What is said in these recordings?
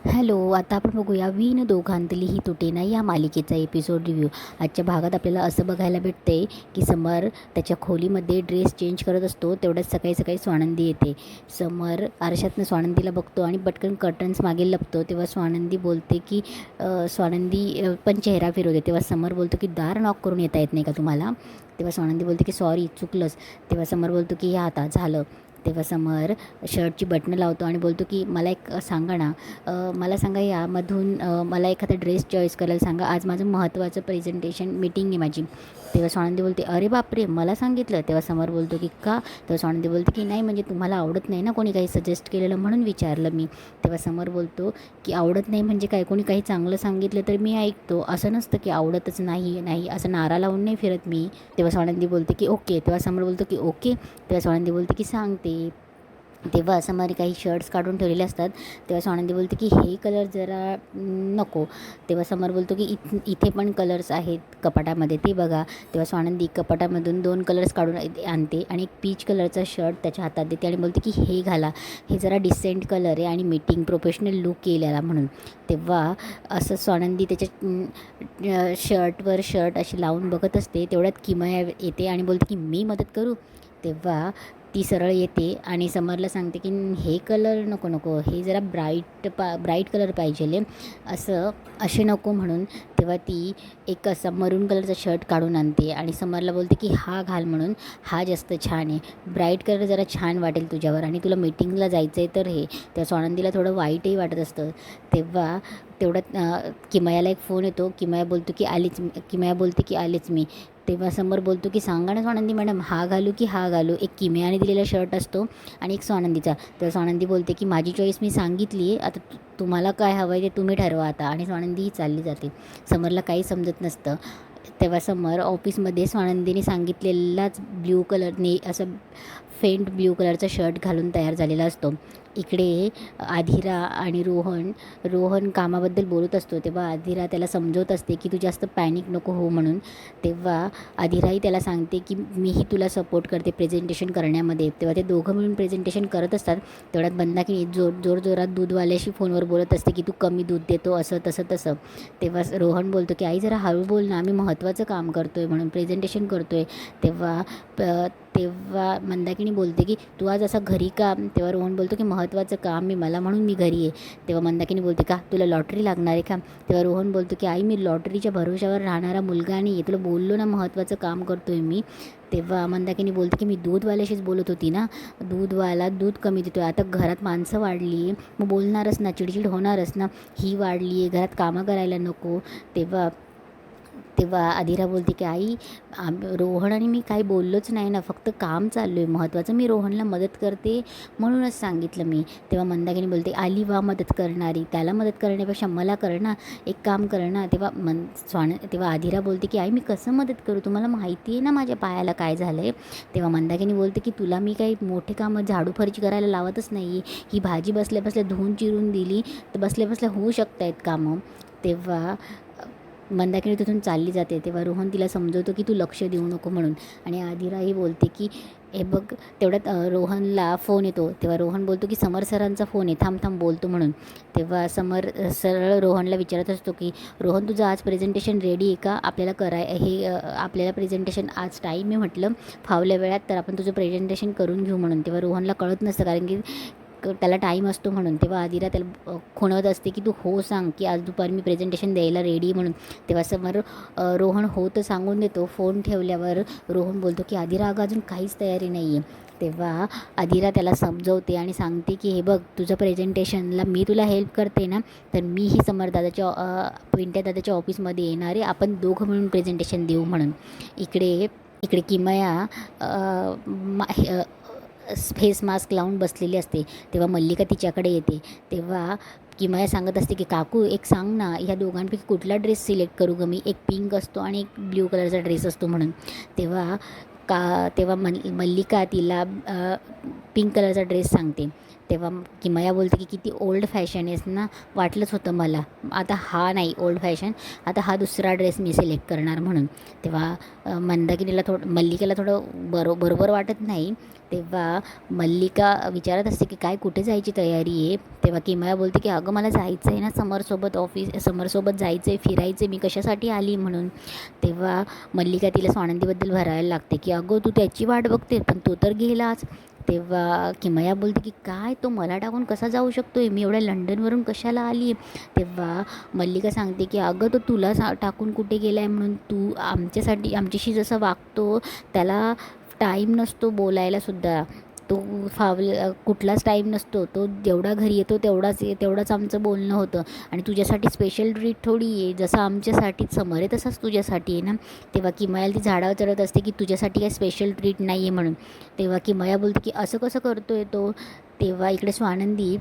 Hello, आता आपण बघूया विण दोघांतली ही तुटेना या मालिकेचा एपिसोड रिव्ह्यू. आजच्या भागात आपल्याला असं बघायला भेटते की समर त्याच्या खोलीमध्ये ड्रेस चेंज करत असतो. तेवढ्याच सकाळी सकाळी स्वानंदी येते. समर आरशातनं स्वानंदीला बघतो आणि पटकन कर्टन्स मागे लपतो. तेव्हा स्वानंदी बोलते की स्वानंदी पण चेहरा फिरवते. तेव्हा समर बोलतो की दार नॉक करून येता येत नाही का तुम्हाला. तेव्हा स्वानंदी बोलते की सॉरी चुकलंच. तेव्हा समर बोलतो की या आता झालं. तेव्हा समर शर्टची बटणं लावतो आणि बोलतो की मला एक सांगा ना, मला सांगा यामधून मला एखादा ड्रेस चॉईस करायला सांगा. आज माझं महत्त्वाचं प्रेझेंटेशन मीटिंग आहे माझी. तेव्हा स्वानंदी बोलते अरे बापरे मला सांगितलं. तेव्हा समर बोलतो की का. तेव्हा स्वानंदी बोलते की नाही म्हणजे तुम्हाला आवडत नाही ना कोणी काही सजेस्ट केलेलं म्हणून विचारलं मी. तेव्हा समर बोलतो की आवडत नाही म्हणजे काय, कोणी काही चांगलं सांगितलं तर मी ऐकतो, असं नसतं की आवडतच नाही नाही असं नारा लावून नाही फिरत मी. तेव्हा स्वानंदी बोलते की ओके. तेव्हा समर बोलतो की ओके. तेव्हा स्वानंदी बोलते की सांगते. तेव्हा समोर काही शर्ट्स काढून ठेवलेले असतात. तेव्हा स्वानंदी बोलते की हे कलर जरा नको. तेव्हा समर बोलतो की इथे पण कलर्स आहेत कपाटामध्ये ते बघा. तेव्हा स्वानंदी कपाटामधून 2 कलर्स काढून आणते आणि एक पीच कलरचा शर्ट त्याच्या हातात देते आणि बोलते की हे घाला, हे जरा डिसेंट कलर आहे आणि मीटिंग प्रोफेशनल लुक येईल म्हणून. तेव्हा असं स्वानंदी त्याच्या शर्टवर शर्ट अशी लावून बघत असते. तेवढ्यात किमया येते आणि बोलते की मी मदत करू. तेव्हा ती सरळ येते आणि समरला सांगते की हे कलर नको नको, हे जरा ब्राईट कलर पाहिजे असं असे नको म्हणून. तेव्हा ती एक असा मरून कलरचा शर्ट काढून आणते आणि समरला बोलते की हा घाल म्हणून, हा जास्त छान आहे, ब्राईट कलर जरा छान वाटेल तुझ्यावर आणि तुला मीटिंगला जायचं आहे तर हे. तेव्हा स्वानंदीला थोडं वाईटही वाटत असतं. तेव्हा तेवढ्यात किमयाला एक फोन येतो. किमया बोलते की आलेच मी. तेव्हा समर बोलतो की सांगा ना स्वानंदी मॅडम, हा घालू की हा घालू. एक किमयाने दिलेला शर्ट असतो आणि एक स्वानंदीचा. तर स्वानंदी बोलते की माझी चॉईस मी सांगितली आहे, आता तुम्हाला काय हवं आहे ते तुम्ही ठरवा आता. आणि स्वानंदीही चालली जाते. समरला काही समजत नसतं. तेव्हा समर ऑफिसमध्ये स्वानंदीने सांगितलेलाच ब्ल्यू कलरने असं फेंट ब्ल्यू कलरचा शर्ट घालून तयार झालेला असतो. इकडे आधिरा आणि रोहन कामाबद्दल बोलत असतो. तेव्हा आधिरा त्याला समजवत असते की तू जास्त पॅनिक नको हो म्हणून. तेव्हा आधिराही त्याला सांगते की मीही तुला सपोर्ट करते प्रेझेंटेशन करण्यामध्ये. तेव्हा ते दोघं मिळून प्रेझेंटेशन करत असतात. तेवढ्यात मंदाकिनी जोरात दूधवाल्याशी फोनवर बोलत असते की तू कमी दूध देतो असं तसं. तेव्हा रोहन बोलतो की आई जरा हळू बोल ना, आम्ही महत्त्वाचं काम करतो आहे म्हणून प्रेझेंटेशन करतो आहे. तेव्हा मंदाकिनी बोलते की तू आज असा घरी का. तेव्हा रोहन बोलतो की महत्त्वाचं काम आहे मला म्हणून मी घरी आहे. तेव्हा मंदाकिनी बोलते का तुला लॉटरी लागणार आहे का. तेव्हा रोहन बोलतो की आई मी लॉटरीच्या भरोशावर राहणारा मुलगा नाही आहे, तुला बोललो ना महत्त्वाचं काम करतो आहे मी. तेव्हा मंदाकिनी बोलते की मी दूधवाल्याशीच बोलत होती ना, दूधवाला दूध कमी देतो आहे, आता घरात माणसं वाढली आहे मग बोलणारच ना, चिडचिड होणारच ना, ही वाढली आहे घरात कामं करायला नको. तेव्हा आधिरा बोलते की आई रोहन आणि मी काही बोललोच नाही ना, फक्त काम चाललो आहे महत्त्वाचं, मी रोहनला मदत करते म्हणूनच सांगितलं मी. तेव्हा मंदाकिनी बोलते आली वा मदत करणारी, त्याला मदत करण्यापेक्षा मला कर ना, एक काम कर ना. तेव्हा आधिरा बोलते की आई मी कसं मदत करू, तुम्हाला माहिती आहे ना माझ्या पायाला काय झालं आहे. तेव्हा मंदाकिनी बोलते की तुला मी काही मोठे कामं झाडू फरची करायला लावतच नाही, ही भाजी बसल्या बसल्या धुवून चिरून दिली तर बसल्या बसल्या होऊ शकत आहेत कामं. तेव्हा मंदाकिनी तिथून चालली जाते. तेव्हा रोहन तिला समजवतो की तू लक्ष देऊ नको म्हणून. आणि आधिराही बोलते की हे बघ. तेवढ्यात रोहनला फोन येतो. तेव्हा रोहन बोलतो की समर सरांचा फोन आहे, थांब बोलतो म्हणून. तेव्हा समर सरळ रोहनला विचारत असतो की रोहन तुझं आज प्रेझेंटेशन रेडी आहे का, आपल्याला प्रेझेंटेशन आज टाईम आहे म्हटलं फावल्या वेळात, तर आपण तुझं प्रेझेंटेशन करून घेऊ म्हणून. तेव्हा रोहनला कळत नसतं कारण की त्याला टाईम असतो म्हणून. तेव्हा आधिरा त्याला खुणवत असते की तू हो सांग की आज दुपारी मी प्रेझेंटेशन द्यायला रेडी म्हणून. तेव्हा समोर रोहन हो तर सांगून देतो. फोन ठेवल्यावर रोहन बोलतो की आधिरा अगं अजून काहीच तयारी नाही आहे. तेव्हा आधिरा त्याला समजवते आणि सांगते की हे बघ तुझं प्रेझेंटेशनला मी तुला हेल्प करते ना, तर मीही पिंट्या दादाच्या ऑफिसमध्ये येणार आहे, आपण दोघं मिळून प्रेझेंटेशन देऊ म्हणून. इकडे किमया फेस मास्क लावून बसलेली असते. तेव्हा मल्लिका तिच्याकडे येते. तेव्हा किमया सांगत असते की काकू एक सांग ना, ह्या दोघांपैकी कुठला ड्रेस सिलेक्ट करू गं मी, एक पिंक असतो आणि एक ब्ल्यू कलरचा ड्रेस असतो म्हणून. तेव्हा मल्लिका तिला पिंक कलरचा ड्रेस सांगते. तेव्हा किमया बोलते की किती ओल्ड फॅशन आहेस ना, वाटलंच होतं मला. आता हा नाही ओल्ड फॅशन, आता हा दुसरा ड्रेस मी सिलेक्ट करणार म्हणून. तेव्हा मल्लिकेला थोडं बरोबर वाटत नाही. तेव्हा मल्लिका विचारत असते की काय कुठे जायची तयारी आहे. तेव्हा किमया बोलते की अगं मला जायचं आहे ना समरसोबत जायचं आहे, फिरायचं आहे, मी कशासाठी आली म्हणून. तेव्हा मल्लिका तिला स्वानंदीबद्दल भरायला लागते की अगं तू त्याची वाट बघते पण तो तर गेलाच. तेव्हा किमया बोलते की काय तो मला टाकून कसा जाऊ शकतो आहे, मी एवढ्या लंडनवरून कशाला आली आहे. तेव्हा मल्लिका सांगते की अगं तो तुला टाकून कुठे गेला आहे म्हणून, तू आमच्याशी जसं वागतो त्याला टाईम नसतो बोलायलासुद्धा. तो कुठलाच टाईम नसतो, तो जेवढा घरी येतो तेवढाच आमचं बोलणं होतं. आणि तुझ्यासाठी स्पेशल ट्रीट थोडी आहे, जसं आमच्यासाठी समर आहे तसंच तुझ्यासाठी आहे ना. तेव्हा किमयाला ती झाडावर चढत असते की तुझ्यासाठी काही स्पेशल ट्रीट नाही आहे म्हणून. तेव्हा किमया बोलते की असं कसं करतो आहे तो. तेव्हा इकडे स्वानंदी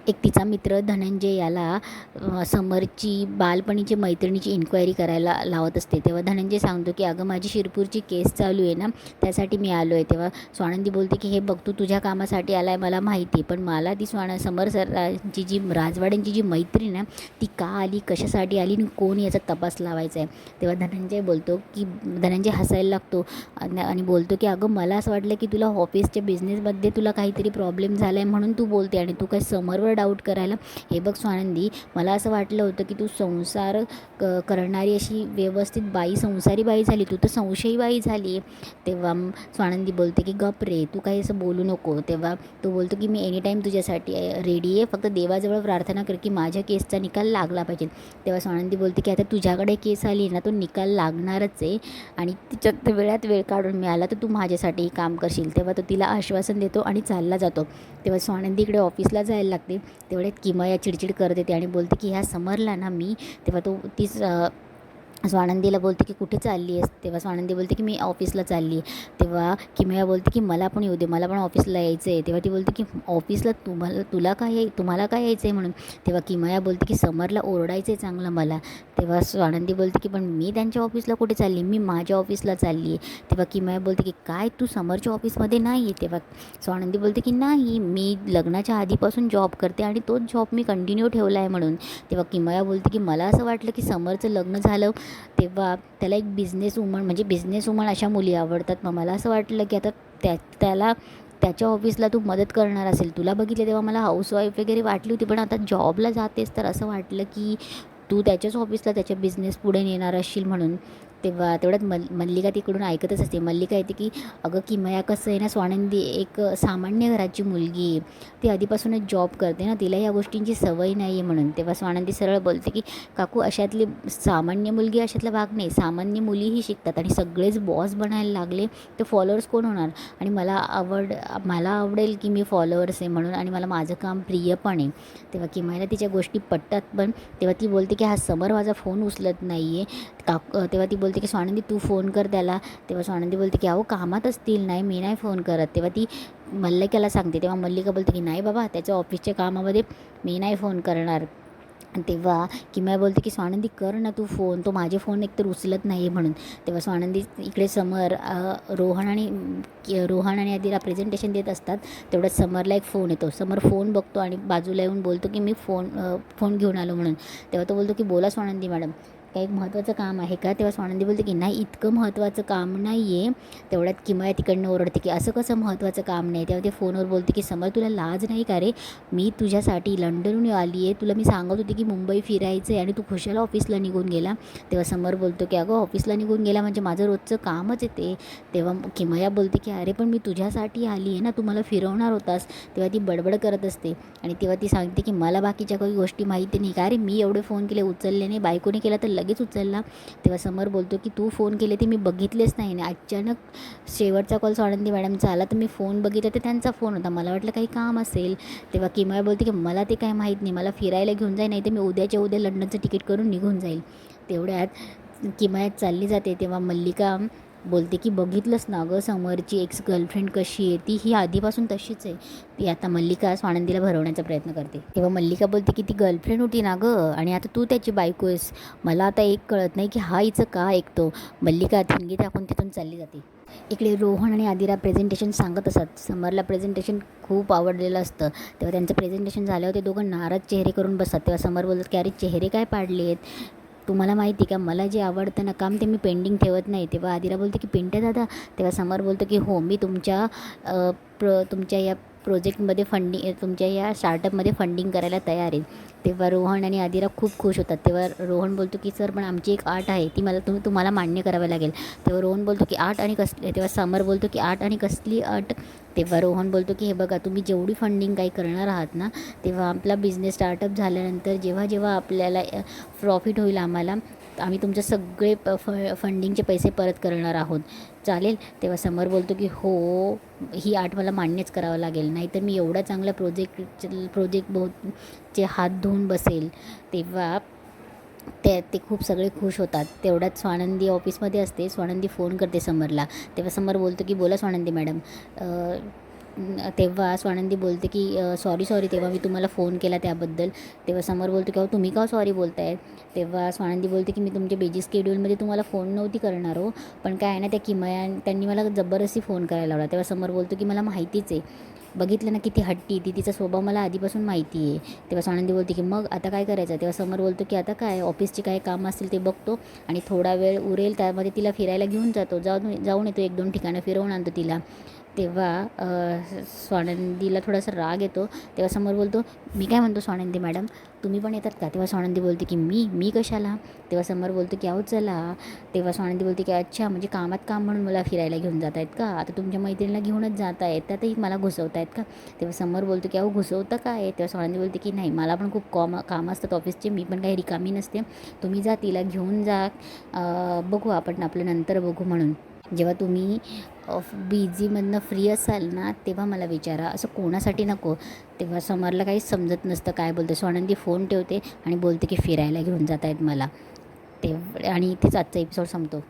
एक तिचा मित्र धनंजय याला समरची बालपणीची मैत्रिणीची इन्क्वायरी करायला लावत असते. तेव्हा धनंजय सांगतो की अगं माझी शिरपूरची केस चालू आहे ना, त्यासाठी मी आलो आहे. तेव्हा स्वानंदी बोलते की हे बघ तू तुझ्या कामासाठी आला आहे मला माहिती, पण मला ती समर सरांची जी राजवाड्यांची जी मैत्रीण आहे ती का आली, कशासाठी आली आणि कोण याचा तपास लावायचा आहे. तेव्हा धनंजय हसायला लागतो आणि बोलतो की अगं मला असं वाटलं की तुला ऑफिसच्या बिझनेसमध्ये तुला काहीतरी प्रॉब्लेम झाला आहे म्हणून तू बोलते आणि तू काय समरवर डाऊट करायला. हे बघ स्वानंदी, मला असं वाटलं होतं की तू संसार करणारी अशी व्यवस्थित बाई, संसारी बाई झाली, तू तर संशयी बाई झाली. तेव्हा स्वानंदी बोलते की गप रे, तू काही असं बोलू नको. तेव्हा तो बोलतो की मी एनी टाईम तुझ्यासाठी रेडी आहे, फक्त देवाजवळ प्रार्थना कर की माझ्या केसचा निकाल लागला पाहिजे. तेव्हा स्वानंदी बोलते की आता तुझ्याकडे केस आली ना तो निकाल लागणारच आहे आणि तिच्यात वेळात वेळ काढून मिळाला तर तू माझ्यासाठी काम करशील. तेव्हा तो तिला आश्वासन देतो आणि चालला जातो. तेव्हा स्वानंदी इकडे ऑफिसला जायला लागते. तेवढ्यात किमया चिडचिड करत येते आणि बोलते की ह्या समरला ना मी. तेव्हा तीच स्वानंदीला बोलते की कुठे चालली आहेस. तेव्हा स्वानंदी बोलते की मी ऑफिसला चालली आहे. तेव्हा किमया बोलते की मला पण येऊ दे, मला पण ऑफिसला यायचं आहे. तेव्हा ती बोलते की ऑफिसला तुम्हाला काय यायचं आहे म्हणून. तेव्हा किमया बोलते की समरला ओरडायचं आहे चांगलं मला. तेव्हा स्वानंदी बोलते की पण मी त्यांच्या ऑफिसला कुठे चालली, मी माझ्या ऑफिसला चालली आहे. तेव्हा किमया बोलते की काय तू समरच्या ऑफिसमध्ये नाही आहे. तेव्हा स्वानंदी बोलते की नाही, मी लग्नाच्या आधीपासून जॉब करते आणि तोच जॉब मी कंटिन्यू ठेवला आहे म्हणून. तेव्हा किमया बोलते की मला असं वाटलं की समरचं लग्न झालं तेव्हा त्याला एक बिझनेस वुमन अशा मुली आवडतात. मग मला असं वाटलं की आता त्याला त्याच्या ऑफिसला तू मदत करणार असेल. तुला बघितलं तेव्हा मला हाऊसवाईफ वगैरे वाटली होती, पण आता जॉबला जातेस तर असं वाटलं की तू त्याच्याच ऑफिसला त्याच्या बिझनेस पुढे नेणार असशील म्हणून. तेव्हा तेवढ्यात मल्लिका तिकडून ऐकतच असते. मल्लिका येते की अगं किमया कसं आहे ना, स्वानंदी एक सामान्य घराची मुलगी आहे, ती आधीपासूनच जॉब करते ना, तिला या गोष्टींची सवय नाही आहे म्हणून. तेव्हा स्वानंदी सरळ बोलते की काकू अशातली सामान्य मुलगी अशातला भाग नाही, सामान्य मुलीही शिकतात आणि सगळेच बॉस बनायला लागले तर फॉलोअर्स कोण होणार. आणि मला आवडेल की मी फॉलोअर्स आहे म्हणून आणि मला माझं काम प्रिय पण आहे. तेव्हा किमयाला तिच्या गोष्टी पटतात पण. तेव्हा ती बोलते की हा समर माझा फोन उचलत नाही आहे. तेव्हा ती बोलते की स्वानंदी तू फोन कर त्याला. तेव्हा स्वानंदी बोलते की अहो कामात असतील, नाही मी नाही फोन करत. तेव्हा ती मल्लिकाला सांगते. तेव्हा मल्लिका बोलते की नाही बाबा, त्याच्या ऑफिसच्या कामामध्ये मी नाही फोन करणार. तेव्हा किमया बोलते की स्वानंदी कर ना तू फोन, तो माझे फोन एकतर उचलत नाही आहे म्हणून. तेव्हा स्वानंदी इकडे रोहन आणि आधीला प्रेझेंटेशन देत असतात. तेवढ्यात समरला एक फोन येतो. समर फोन बघतो आणि बाजूला येऊन बोलतो की मी फोन घेऊन आलो म्हणून. तेव्हा तो बोलतो की बोला स्वानंदी मॅडम, काही एक महत्त्वाचं काम आहे का. तेव्हा स्वानंदी बोलते की नाही इतकं महत्त्वाचं काम नाही आहे. तेवढ्यात किमया तिकडनं ओरडते की असं कसं महत्त्वाचं काम नाही. तेव्हा ते फोनवर बोलते की समर तुला लाज नाही का रे, मी तुझ्यासाठी लंडनहून आली आहे, तुला मी सांगत होते की मुंबई फिरायचं आहे आणि तू खुशाला ऑफिसला निघून गेला. तेव्हा समर बोलतो की अगं ऑफिसला निघून गेला म्हणजे माझं रोजचं कामच येते. तेव्हा किमया बोलते की अरे पण मी तुझ्यासाठी आली आहे ना, तू मला फिरवणार होतास. तेव्हा ती बडबड करत असते आणि तेव्हा ती सांगते की मला बाकीच्या काही गोष्टी माहिती नाही का रे, मी एवढे फोन केले उचलले नाही, बायकोने केला तर लगेच उचलला. तेव्हा समर बोलतो की तू फोन केले ते मी बघितलेच नाही ना, अचानक शेवटचा कॉल स्वानंदी मॅडमचा आला तर मी फोन बघितला तर त्यांचा फोन होता, मला वाटलं काही काम असेल. तेव्हा किमया बोलते की मला ते काय माहीत नाही, मला फिरायला घेऊन जाईल, नाही तर मी उद्याच्या उद्या लंडनचं तिकीट करून निघून जाईल. तेवढ्यात किमयात चालली जाते. तेव्हा मल्लिका बोलते की बघितलंच ना गं समरची एक्स गर्लफ्रेंड कशी आहे, ती ही आधीपासून तशीच आहे. ती आता मल्लिका स्वानंदीला भरवण्याचा प्रयत्न करते. तेव्हा मल्लिका बोलते की ती गर्लफ्रेंड होती ना गं आणि आता तू त्याची बायको आहेस. मला आता एक कळत नाही की हा हिचं का ऐकतो. मल्लिका ठिणगी टाकून तिथून चालली जाते. इकडे रोहन आणि आदिरा प्रेझेंटेशन सांगत असतात. समरला प्रेझेंटेशन खूप आवडलेलं असतं. तेव्हा त्यांचं प्रेझेंटेशन झाल्यावर ते दोघं नाराज चेहरे करून बसतात. तेव्हा समर बोलतात की अरे चेहरे काय पाडले आहेत, तुम्हाला माहिती का मला जे आवडतं ना काम ते मी पेंडिंग ठेवत नाही. तेव्हा आदिरा बोलते की पिंट्या दादा. तेव्हा समर बोलतो की हो मी तुमच्या या प्रोजेक्टमध्ये तुमच्या या स्टार्टअपमध्ये फंडिंग करायला तयार आहे. तेव्हा रोहन आणि आदिरा खूप खुश होतात. तेव्हा रोहन बोलतो की सर पण आमची एक अट आहे, ती तुम्हाला मान्य करावी लागेल. तेव्हा रोहन बोलतो की अट आणि कसली. तेव्हा समर बोलतो की अट आणि कसली अट. तेव्हा रोहन बोलतो की हे बघा तुम्ही जेवढी फंडिंग काही करणार आहात ना, तेव्हा आपला बिझनेस स्टार्टअप झाल्यानंतर जेव्हा जेव्हा आपल्याला प्रॉफिट होईल आम्ही तुमचे सगळे फंडिंगचे पैसे परत करणार आहोत, चालेल. तेव्हा समर बोलतो की हो ही अट मला मान्यच करावं लागेल, नाहीतर मी एवढा चांगला चे हात धुवून बसेल. तेव्हा ते खूप सगळे खुश होतात. तेवढ्यात स्वानंदी ऑफिसमध्ये असते. स्वानंदी फोन करते समरला. तेव्हा समर बोलतो की बोला स्वानंदी मॅडम. तेव्हा स्वानंदी बोलते की सॉरी तेव्हा मी तुम्हाला फोन केला त्याबद्दल. तेव्हा समर बोलतो की अहो तुम्ही का सॉरी बोलताय. तेव्हा स्वानंदी बोलते की मी तुमच्या बिझी स्केड्यूलमध्ये तुम्हाला फोन नव्हती करणार हो, पण काय आहे ना त्या किमया त्यांनी मला जबरदस्ती फोन करायला लावला. तेव्हा समर बोलतो की मला माहितीच आहे, बघितलं ना किती हट्टी ती, तिचा स्वभाव मला आधीपासून माहिती आहे. तेव्हा स्वानंदी बोलते की मग आता काय करायचं. तेव्हा समर बोलतो की आता काय ऑफिसचे काय काम असतील ते बघतो आणि थोडा वेळ उरेल त्यामध्ये तिला फिरायला घेऊन जाऊन येतो, 1-2 ठिकाणं फिरवून आणतो तिला. तेव्हा स्वानंदीला थोडासा राग येतो. तेव्हा समोर बोलतो मी काय म्हणतो स्वानंदी मॅडम तुम्ही पण येतात का. तेव्हा स्वानंदी बोलते की मी कशाला. तेव्हा समोर बोलतो की अहो चला. तेव्हा स्वानंदी बोलते की अच्छा म्हणजे कामात काम म्हणून मला फिरायला घेऊन जात आहेत का, आता तुमच्या मैत्रिणीला घेऊनच जात आहेत त्यातही मला घुसवत आहेत का. तेव्हा समोर बोलतो की अहो घुसवतं काय. तेव्हा स्वानंदी बोलते की नाही मला पण खूप कामं असतात ऑफिसचे, मी पण काही रिकामी नसते, तुम्ही जा तिला घेऊन जा, बघू आपण आपलं नंतर बघू म्हणून. जेव्हा तुम्ही बिझीमधनं फ्री असाल ना तेव्हा मला विचारा, असं कोणासाठी नको. तेव्हा समरला काहीच समजत नसतं काय बोलते. स्वानंदी फोन ठेवते आणि बोलते की फिरायला घेऊन जात आहेत मला. आणि इथेच आजचा एपिसोड संपतो.